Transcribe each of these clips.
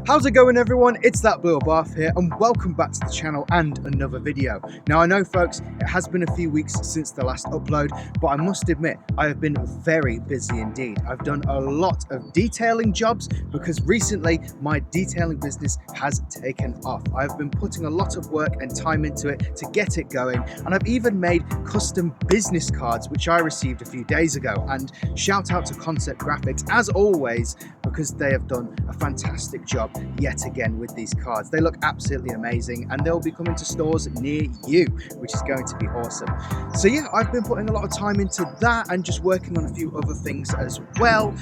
How's it going, everyone? It's that Blue Bath here, and welcome back to the channel and another video. Now, I know, folks, it has been a few weeks since the last upload, but I must admit I have been very busy indeed. I've done a lot of detailing jobs because recently my detailing business has taken off. I've been putting a lot of work and time into it to get it going, and I've even made custom business cards which I received a few days ago. And shout out to Concept Graphics as always, because they have done a fantastic job yet again with these cards. They look absolutely amazing, and they'll be coming to stores near you, which is going to be awesome. So yeah, I've been putting a lot of time into that and just working on a few other things as well.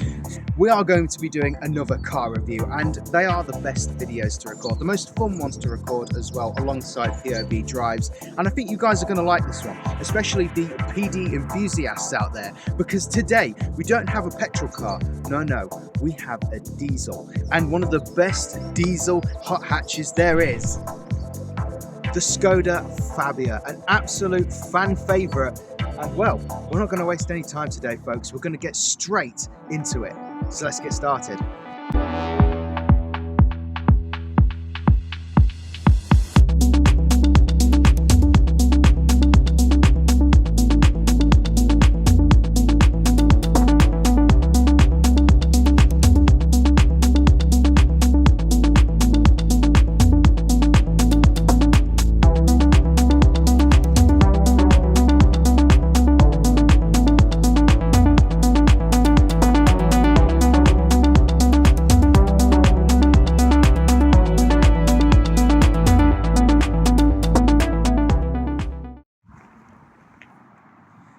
We are going to be doing another car review, and they are the best videos to record, the most fun ones to record as well, alongside POV drives. And I think you guys are going to like this one, especially the PD enthusiasts out there, because today we don't have a petrol car. No, we have a diesel, and one of the best diesel hot hatches there is, the Skoda Fabia, an absolute fan favorite. And well, we're not going to waste any time today, folks. We're going to get straight into it. So let's get started.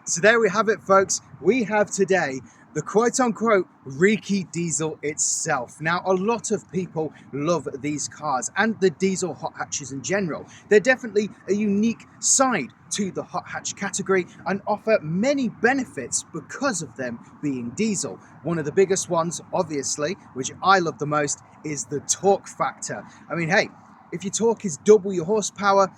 So there we have it, folks. We have today the quote-unquote Reeky diesel itself. Now, a lot of people love these cars and the diesel hot hatches in general. They're definitely a unique side to the hot hatch category and offer many benefits because of them being diesel. One of the biggest ones, obviously, which I love the most, is the torque factor. I mean, hey, if your torque is double your horsepower,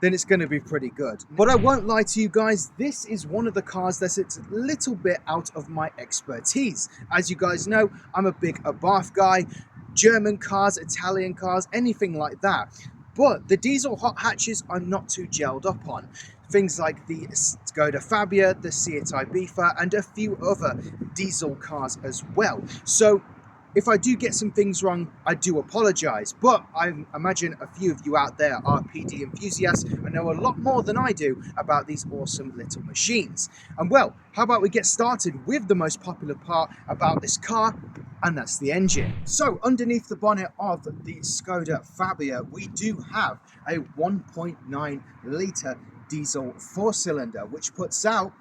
then it's going to be pretty good. But I won't lie to you guys, this is one of the cars that's a little bit out of my expertise. As you guys know, I'm a big Abarth guy, German cars, Italian cars, anything like that. But the diesel hot hatches I'm not too gelled up on. Things like the Skoda Fabia, the Seat Ibiza, and a few other diesel cars as well. So if I do get some things wrong, I do apologize, but I imagine a few of you out there are PD enthusiasts and know a lot more than I do about these awesome little machines. And well, how about we get started with the most popular part about this car, and that's the engine. So underneath the bonnet of the Skoda Fabia, we do have a 1.9 litre diesel 4-cylinder, which puts out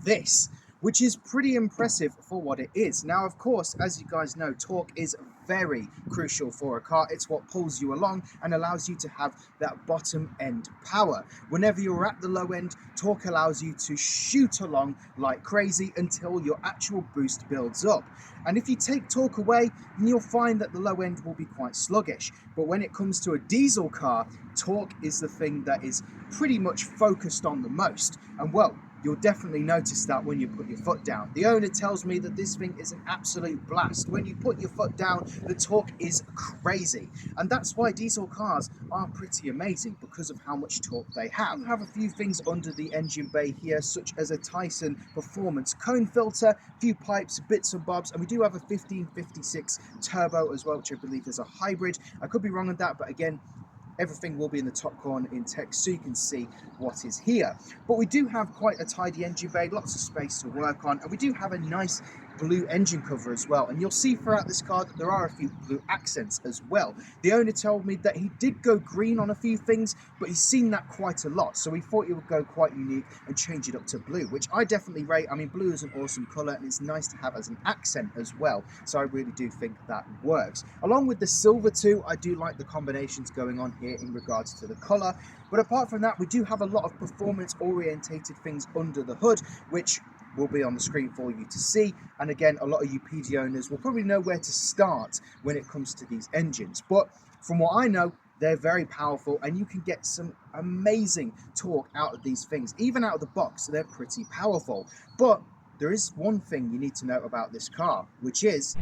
this, which is pretty impressive for what it is. Now, of course, as you guys know, torque is very crucial for a car. It's what pulls you along and allows you to have that bottom end power. Whenever you're at the low end, torque allows you to shoot along like crazy until your actual boost builds up. And if you take torque away, then you'll find that the low end will be quite sluggish. But when it comes to a diesel car, torque is the thing that is pretty much focused on the most. And well, you'll definitely notice that when you put your foot down. The owner tells me that this thing is an absolute blast. When you put your foot down, the torque is crazy. And that's why diesel cars are pretty amazing, because of how much torque they have. We have a few things under the engine bay here, such as a Tyson Performance cone filter, a few pipes, bits and bobs, and we do have a 1556 turbo as well, which I believe is a hybrid. I could be wrong on that, but again, everything will be in the top corner in text so you can see what is here. But we do have quite a tidy engine bay, lots of space to work on, and we do have a nice blue engine cover as well. And you'll see throughout this car that there are a few blue accents as well. The owner told me that he did go green on a few things, but he's seen that quite a lot. So we thought he would go quite unique and change it up to blue, which I definitely rate. I mean, blue is an awesome color and it's nice to have as an accent as well. So I really do think that works. Along with the silver too, I do like the combinations going on here in regards to the color. But apart from that, we do have a lot of performance orientated things under the hood, which will be on the screen for you to see. And again, a lot of you PD owners will probably know where to start when it comes to these engines. But from what I know, they're very powerful and you can get some amazing torque out of these things. Even out of the box, they're pretty powerful. But there is one thing you need to know about this car, which is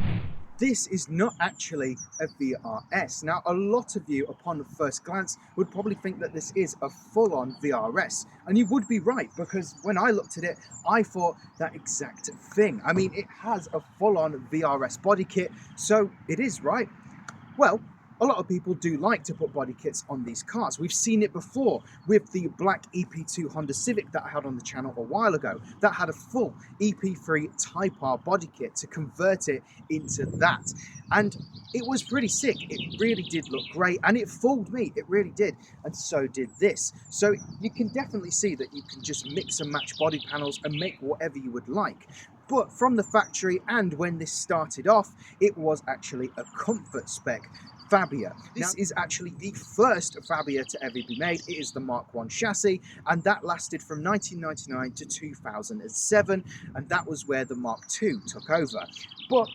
this is not actually a VRS. Now, a lot of you, upon first glance, would probably think that this is a full-on VRS, and you would be right, because when I looked at it, I thought that exact thing. I mean, it has a full-on VRS body kit, so it is, right? Well, a lot of people do like to put body kits on these cars. We've seen it before with the black EP2 Honda Civic that I had on the channel a while ago. That had a full EP3 Type R body kit to convert it into that. And it was pretty sick. It really did look great, and it fooled me. It really did. And so did this. So you can definitely see that you can just mix and match body panels and make whatever you would like. But from the factory, and when this started off, it was actually a comfort spec Fabia. This is actually the first Fabia to ever be made. It is the Mark I chassis, and that lasted from 1999 to 2007, and that was where the Mark II took over. But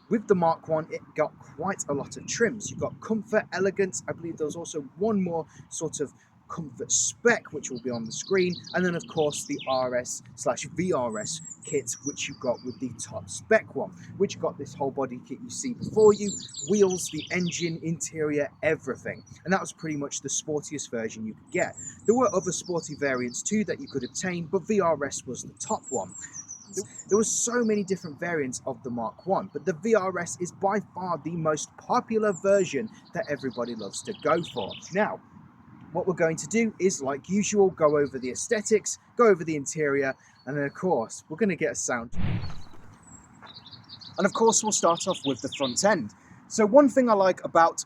with the Mark I, it got quite a lot of trims. You've got comfort, elegance. I believe there was also one more sort of comfort spec, which will be on the screen, and then of course the RS/VRS kit, which you got with the top spec one, which got this whole body kit you see before you, wheels, the engine, interior, everything. And that was pretty much the sportiest version you could get. There were other sporty variants too that you could obtain, but VRS was the top one. There were so many different variants of the Mark I, but the VRS is by far the most popular version that everybody loves to go for. Now, what we're going to do is, like usual, go over the aesthetics, go over the interior, and then of course we're going to get a sound. And of course we'll start off with the front end. So one thing I like about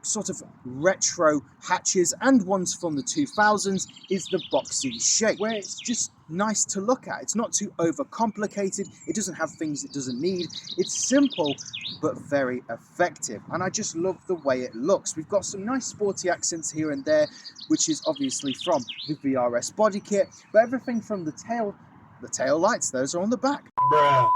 sort of retro hatches and ones from the 2000s is the boxy shape, where it's just nice to look at. It's not too overcomplicated. It doesn't have things it doesn't need. It's simple but very effective, and I just love the way it looks. We've got some nice sporty accents here and there, which is obviously from the VRS body kit, but everything from the tail lights, those are on the back. Bruh.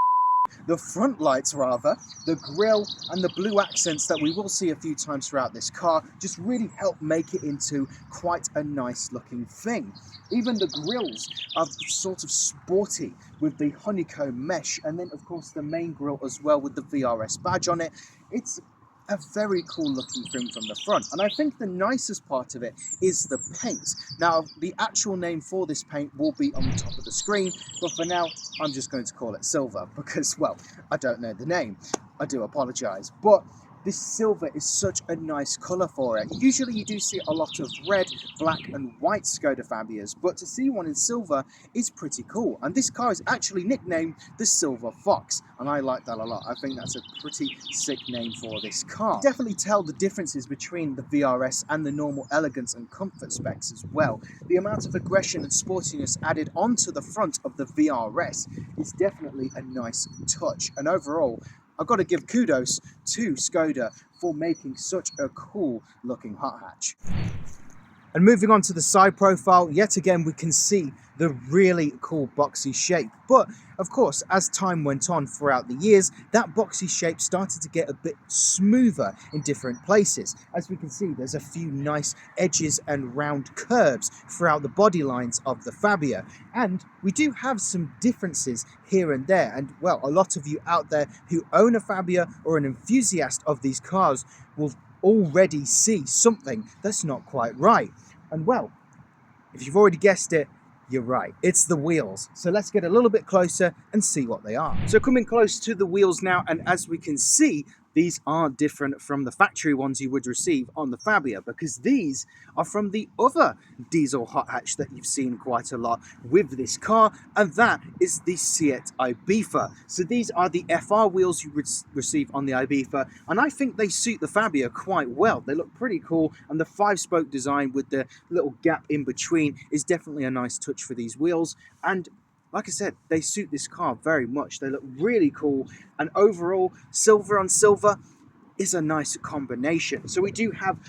The front lights rather, the grille and the blue accents that we will see a few times throughout this car just really help make it into quite a nice looking thing. Even the grills are sort of sporty with the honeycomb mesh, and then of course the main grille as well with the VRS badge on it. It's a very cool looking thing from the front, and I think the nicest part of it is the paint. Now, the actual name for this paint will be on the top of the screen, but for now I'm just going to call it silver because, well, I don't know the name. I do apologize, but this silver is such a nice colour for it. Usually you do see a lot of red, black and white Skoda Fabias, but to see one in silver is pretty cool. And this car is actually nicknamed the Silver Fox, and I like that a lot. I think that's a pretty sick name for this car. Definitely tell the differences between the VRS and the normal elegance and comfort specs as well. The amount of aggression and sportiness added onto the front of the VRS is definitely a nice touch, and overall I've got to give kudos to Skoda for making such a cool looking hot hatch. And moving on to the side profile, yet again we can see the really cool boxy shape. But of course, as time went on throughout the years, that boxy shape started to get a bit smoother in different places. As we can see, there's a few nice edges and round curves throughout the body lines of the Fabia. And we do have some differences here and there. And well, a lot of you out there who own a Fabia or an enthusiast of these cars will already see something that's not quite right. And well, if you've already guessed it, you're right, it's the wheels. So let's get a little bit closer and see what they are. So coming close to the wheels now, and as we can see, these are different from the factory ones you would receive on the Fabia, because these are from the other diesel hot hatch that you've seen quite a lot with this car, and that is the Seat Ibiza. So these are the FR wheels you would receive on the Ibiza, and I think they suit the Fabia quite well. They look pretty cool, and the 5-spoke design with the little gap in between is definitely a nice touch for these wheels. And like I said, they suit this car very much. They look really cool, and overall, silver on silver is a nice combination. So we do have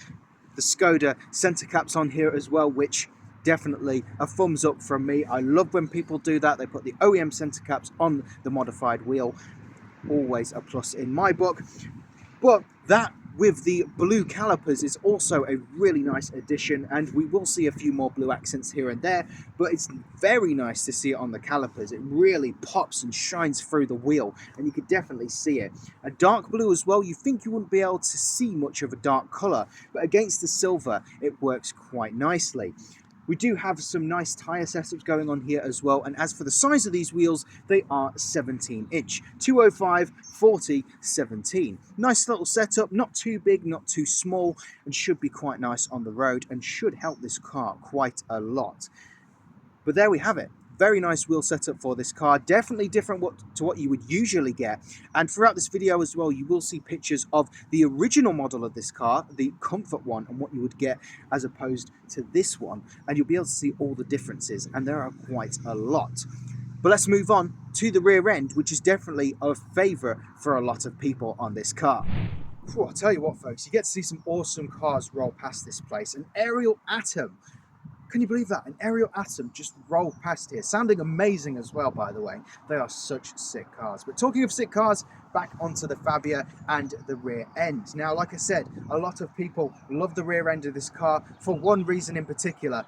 the Skoda center caps on here as well, which definitely a thumbs up from me. I love when people do that. They put the OEM center caps on the modified wheel. Always a plus in my book. But that with the blue calipers is also a really nice addition, and we will see a few more blue accents here and there, but it's very nice to see it on the calipers. It really pops and shines through the wheel, and you can definitely see it. A dark blue as well, you think you wouldn't be able to see much of a dark colour, but against the silver it works quite nicely. We do have some nice tyre setups going on here as well, and as for the size of these wheels, they are 17 inch, 205, 40, 17. Nice little setup, not too big, not too small, and should be quite nice on the road and should help this car quite a lot. But there we have it. Very nice wheel setup for this car, definitely different to what you would usually get. And throughout this video as well, you will see pictures of the original model of this car, the Comfort one, and what you would get as opposed to this one. And you'll be able to see all the differences, and there are quite a lot. But let's move on to the rear end, which is definitely a favourite for a lot of people on this car. Whew, I'll tell you what, folks, you get to see some awesome cars roll past this place. An Aerial Atom. Can you believe that? An Aerial Atom just rolled past here. Sounding amazing as well, by the way. They are such sick cars. But talking of sick cars, back onto the Fabia and the rear end. Now, like I said, a lot of people love the rear end of this car for one reason in particular,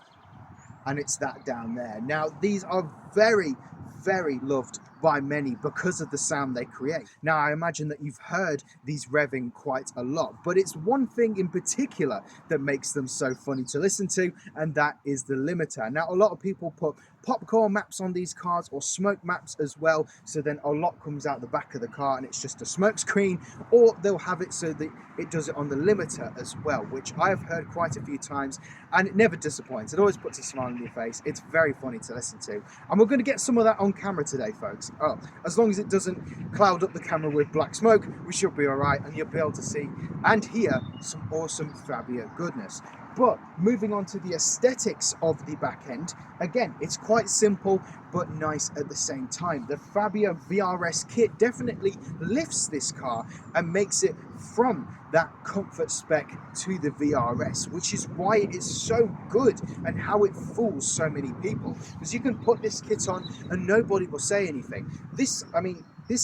and it's that down there. Now, these are very, very loved by many because of the sound they create. Now, I imagine that you've heard these revving quite a lot, but it's one thing in particular that makes them so funny to listen to, and that is the limiter. Now, a lot of people put popcorn maps on these cars or smoke maps as well, so then a lot comes out the back of the car and it's just a smoke screen, or they'll have it so that it does it on the limiter as well, which I have heard quite a few times, and it never disappoints. It always puts a smile on your face. It's very funny to listen to, and we're going to get some of that on camera today, folks. Oh, as long as it doesn't cloud up the camera with black smoke, we should be all right, and you'll be able to see and hear some awesome Fabia goodness. But moving on to the aesthetics of the back end, again, it's quite simple but nice at the same time. The Fabia VRS kit definitely lifts this car and makes it from that comfort spec to the VRS, which is why it is so good and how it fools so many people. Because you can put this kit on and nobody will say anything. This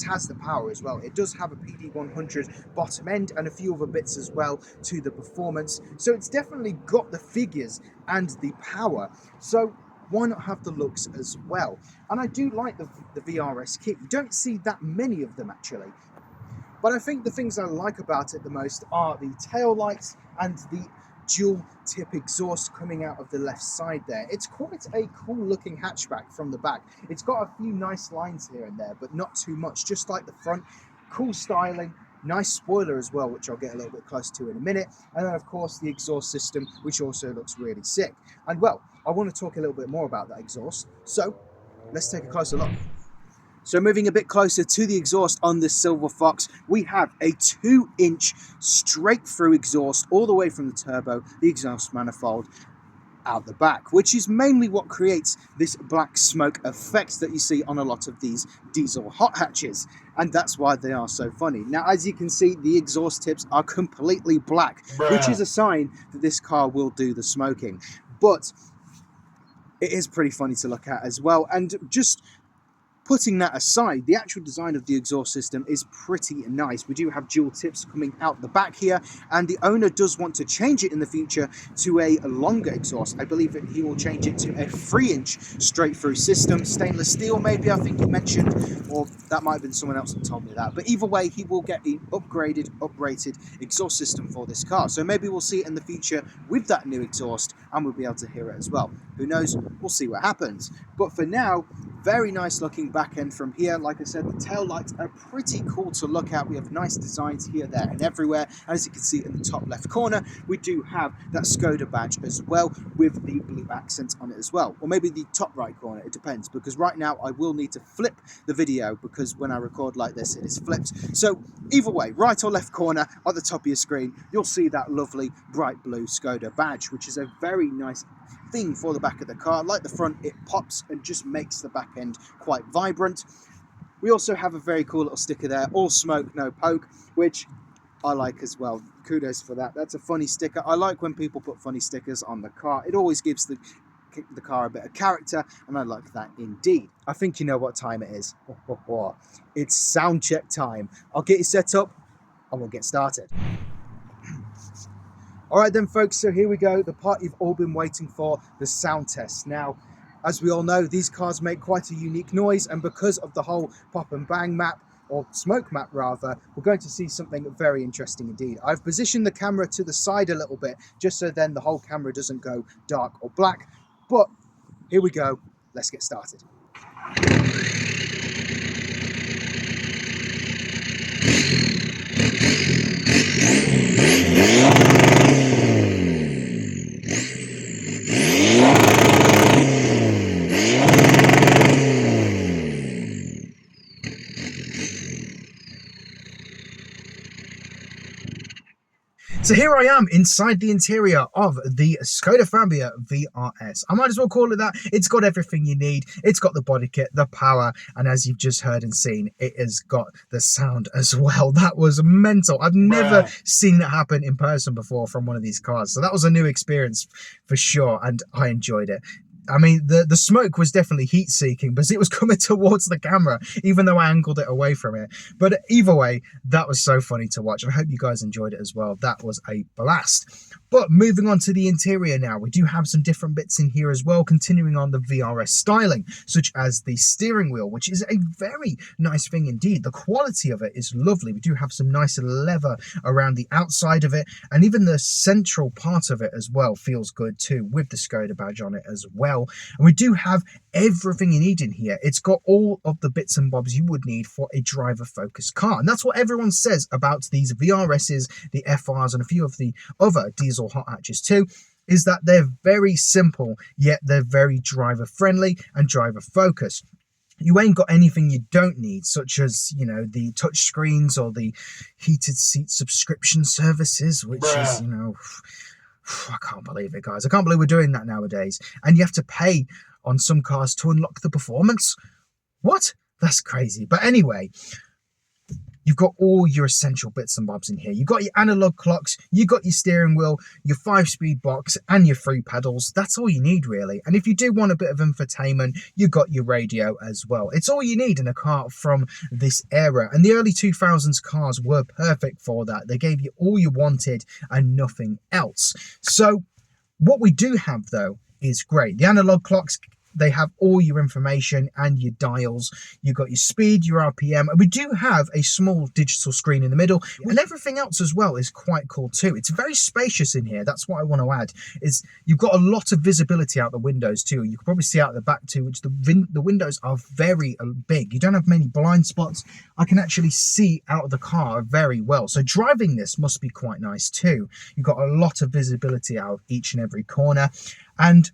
has the power as well. It does have a PD100 bottom end and a few other bits as well to the performance. So it's definitely got the figures and the power. So why not have the looks as well? And I do like the VRS kit. You don't see that many of them actually. But I think the things I like about it the most are the tail lights and the dual tip exhaust coming out of the left side there. It's quite a cool looking hatchback from the back. It's got a few nice lines here and there, but not too much, just like the front. Cool styling, nice spoiler as well, which I'll get a little bit close to in a minute. And then of course the exhaust system, which also looks really sick. And well, I want to talk a little bit more about that exhaust. So let's take a closer look. So moving a bit closer to the exhaust on this Silver Fox, we have a 2-inch straight through exhaust all the way from the turbo, the exhaust manifold, out the back, which is mainly what creates this black smoke effect that you see on a lot of these diesel hot hatches, and that's why they are so funny. Now, as you can see, the exhaust tips are completely black, which is a sign that this car will do the smoking, but it is pretty funny to look at as well. And just putting that aside, the actual design of the exhaust system is pretty nice. We do have dual tips coming out the back here, and the owner does want to change it in the future to a longer exhaust. I believe that he will change it to a 3-inch straight through system, stainless steel maybe, I think he mentioned, or that might have been someone else that told me that. But either way, he will get an upgraded, uprated exhaust system for this car. So maybe we'll see it in the future with that new exhaust, and we'll be able to hear it as well. Who knows? We'll see what happens. But for now, very nice looking back end from here. Like I said, the tail lights are pretty cool to look at. We have nice designs here, there and everywhere. As you can see in the top left corner, we do have that Skoda badge as well with the blue accents on it as well. Or maybe the top right corner, it depends, because right now I will need to flip the video because when I record like this, it is flipped. So either way, right or left corner at the top of your screen, you'll see that lovely bright blue Skoda badge, which is a very nice thing for the back of the car. Like the front, it pops and just makes the back end quite vibrant. We also have a very cool little sticker there, all smoke, no poke, which I like as well. Kudos for that. That's a funny sticker. I like when people put funny stickers on the car. It always gives the car a bit of character, and I like that indeed. I think you know what time it is. It's sound check time. I'll get you set up and we'll get started. All right then, folks, so here we go, the part you've all been waiting for, the sound test. Now, as we all know, these cars make quite a unique noise, and because of the whole pop and bang map, or smoke map rather, we're going to see something very interesting indeed. I've positioned the camera to the side a little bit, just so then the whole camera doesn't go dark or black. But here we go, let's get started. So here I am inside the interior of the Skoda Fabia VRS. I might as well call it that. It's got everything you need. It's got the body kit, the power, and as you've just heard and seen, it has got the sound as well. That was mental. I've never seen that happen in person before from one of these cars. So that was a new experience for sure, and I enjoyed it. I mean, the smoke was definitely heat-seeking because it was coming towards the camera, even though I angled it away from it. But either way, that was so funny to watch. I hope you guys enjoyed it as well. That was a blast. But moving on to the interior now, we do have some different bits in here as well, continuing on the VRS styling, such as the steering wheel, which is a very nice thing indeed. The quality of it is lovely. We do have some nice leather around the outside of it, and even the central part of it as well feels good too, with the Skoda badge on it as well. And we do have everything you need in here. It's got all of the bits and bobs you would need for a driver-focused car. And that's what everyone says about these VRSs, the FRs, and a few of the other diesel hot hatches too, is that they're very simple, yet they're very driver-friendly and driver-focused. You ain't got anything you don't need, such as, you know, the touch screens or the heated seat subscription services, which is, you know, I can't believe it, guys. I can't believe we're doing that nowadays. And you have to pay on some cars to unlock the performance. What? That's crazy. But anyway, you've got all your essential bits and bobs in here. You've got your analog clocks, you've got your steering wheel, your 5-speed box, and your 3 pedals. That's all you need, really. And if you do want a bit of infotainment, you've got your radio as well. It's all you need in a car from this era. And the early 2000s cars were perfect for that. They gave you all you wanted and nothing else. So what we do have, though, is great. The analog clocks, they have all your information and your dials. You've got your speed, your RPM, and we do have a small digital screen in the middle, and everything else as well is quite cool too. It's very spacious in here. That's what I want to add, is you've got a lot of visibility out the windows too. You can probably see out the back too, which the windows are very big. You don't have many blind spots. I can actually see out of the car very well. So driving this must be quite nice too. You've got a lot of visibility out of each and every corner, and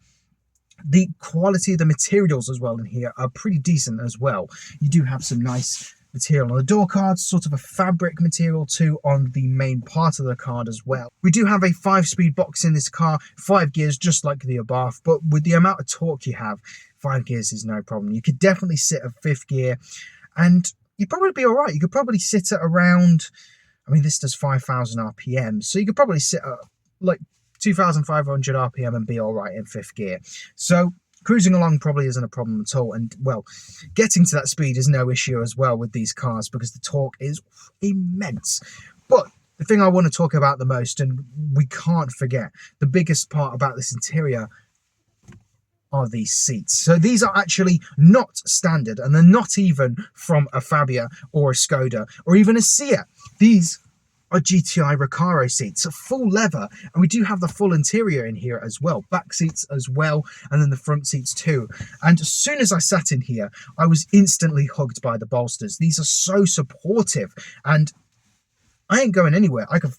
the quality of the materials as well in here are pretty decent as well. You do have some nice material on the door cards, sort of a fabric material too on the main part of the card as well. We do have a 5-speed box in this car, 5 gears just like the Abarth, but with the amount of torque you have, 5 gears is no problem. You could definitely sit at 5th gear and you'd probably be all right. You could probably sit at around, I mean, this does 5,000 RPM, so you could probably sit at like 2,500 RPM and be all right in 5th gear. So cruising along probably isn't a problem at all. And well, getting to that speed is no issue as well with these cars because the torque is immense. But the thing I want to talk about the most, and we can't forget, the biggest part about this interior are these seats. So these are actually not standard, and they're not even from a Fabia or a Skoda or even a Seat. These are GTI Recaro seats, full leather, and we do have the full interior in here as well, back seats as well, and then the front seats too. And as soon as I sat in here, I was instantly hugged by the bolsters. These are so supportive, and I ain't going anywhere. I could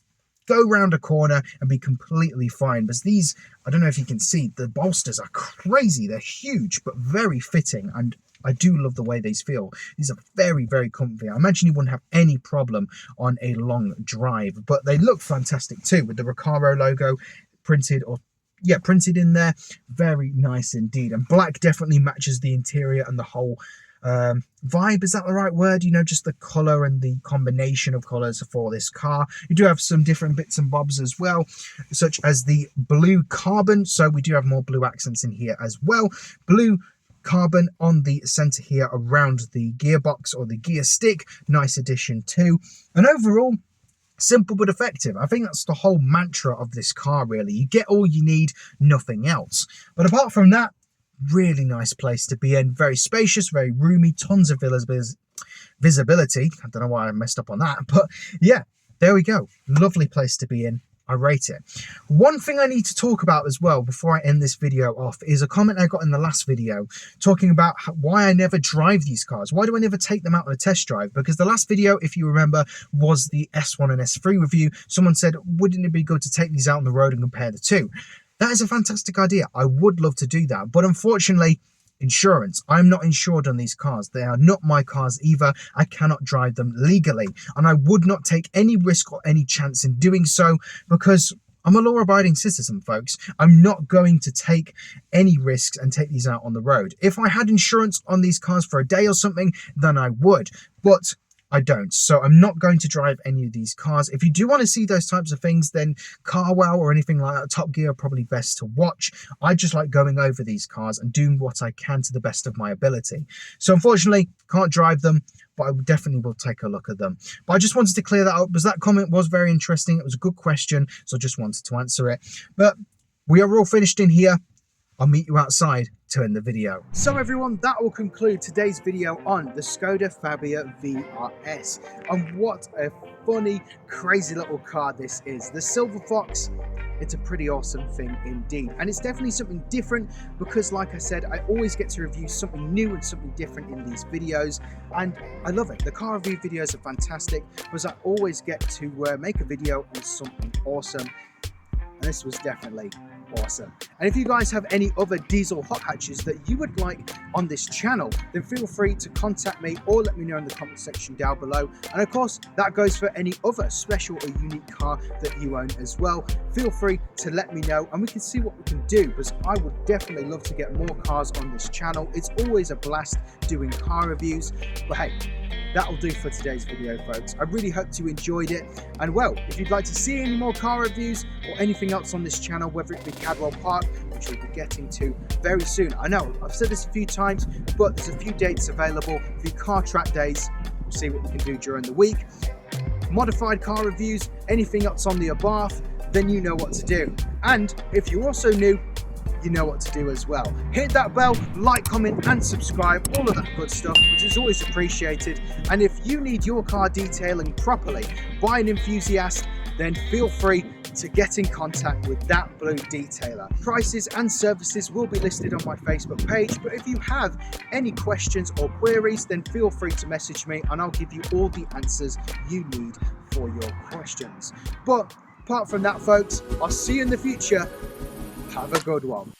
go round a corner and be completely fine, because these, I don't know if you can see, the bolsters are crazy. They're huge but very fitting, and I do love the way these feel. These are very, very comfy. I imagine you wouldn't have any problem on a long drive, but they look fantastic too with the Recaro logo printed, or yeah, printed in there. Very nice indeed. And black definitely matches the interior and the whole vibe. Is that the right word? You know, just the color and the combination of colors for this car. You do have some different bits and bobs as well, such as the blue carbon. So we do have more blue accents in here as well. Blue carbon on the center here around the gearbox or the gear stick. Nice addition too. And overall, Simple but effective. I think that's the whole mantra of this car, really. You get all you need, nothing else. But apart from that, really nice place to be in. Very spacious, very roomy, tons of visibility. I don't know why I messed up on that, but yeah, there we go. Lovely place to be in. I rate it. One thing I need to talk about as well before I end this video off is a comment I got in the last video talking about why I never drive these cars. Why do I never take them out on a test drive? Because the last video, if you remember, was the S1 and S3 review. Someone said, wouldn't it be good to take these out on the road and compare the two? That is a fantastic idea. I would love to do that. But unfortunately, insurance. I'm not insured on these cars. They are not my cars either. I cannot drive them legally. And I would not take any risk or any chance in doing so because I'm a law-abiding citizen, folks. I'm not going to take any risks and take these out on the road. If I had insurance on these cars for a day or something, then I would. But I don't, so I'm not going to drive any of these cars. If you do want to see those types of things, then CarWow or anything like that, Top Gear are probably best to watch. I just like going over these cars and doing what I can to the best of my ability. So unfortunately, can't drive them, but I definitely will take a look at them. But I just wanted to clear that up because that comment was very interesting. It was a good question, so I just wanted to answer it. But we are all finished in here. I'll meet you outside to end the video. So everyone, that will conclude today's video on the Skoda Fabia VRS. And what a funny, crazy little car this is. The Silver Fox, it's a pretty awesome thing indeed. And it's definitely something different because, like I said, I always get to review something new and something different in these videos. And I love it. The car review videos are fantastic because I always get to make a video on something awesome. And this was definitely awesome. And if you guys have any other diesel hot hatches that you would like on this channel, then feel free to contact me or let me know in the comment section down below. And of course, that goes for any other special or unique car that you own as well. Feel free to let me know and we can see what we can do, because I would definitely love to get more cars on this channel. It's always a blast doing car reviews. But hey, that'll do for today's video, folks. I really hope you enjoyed it. And well, if you'd like to see any more car reviews or anything else on this channel, whether it be Cadwell Park, which we'll be getting to very soon. I know I've said this a few times, but there's a few dates available, a few car track days. We'll see what we can do during the week. Modified car reviews, anything else on the above, then you know what to do. And if you're also new, you know what to do as well. Hit that bell, like, comment and subscribe, all of that good stuff, which is always appreciated. And if you need your car detailing properly by an enthusiast, then feel free to get in contact with That Blue Detailer. Prices and services will be listed on my Facebook page, but if you have any questions or queries, then feel free to message me and I'll give you all the answers you need for your questions. But apart from that, folks, I'll see you in the future. Have a good one.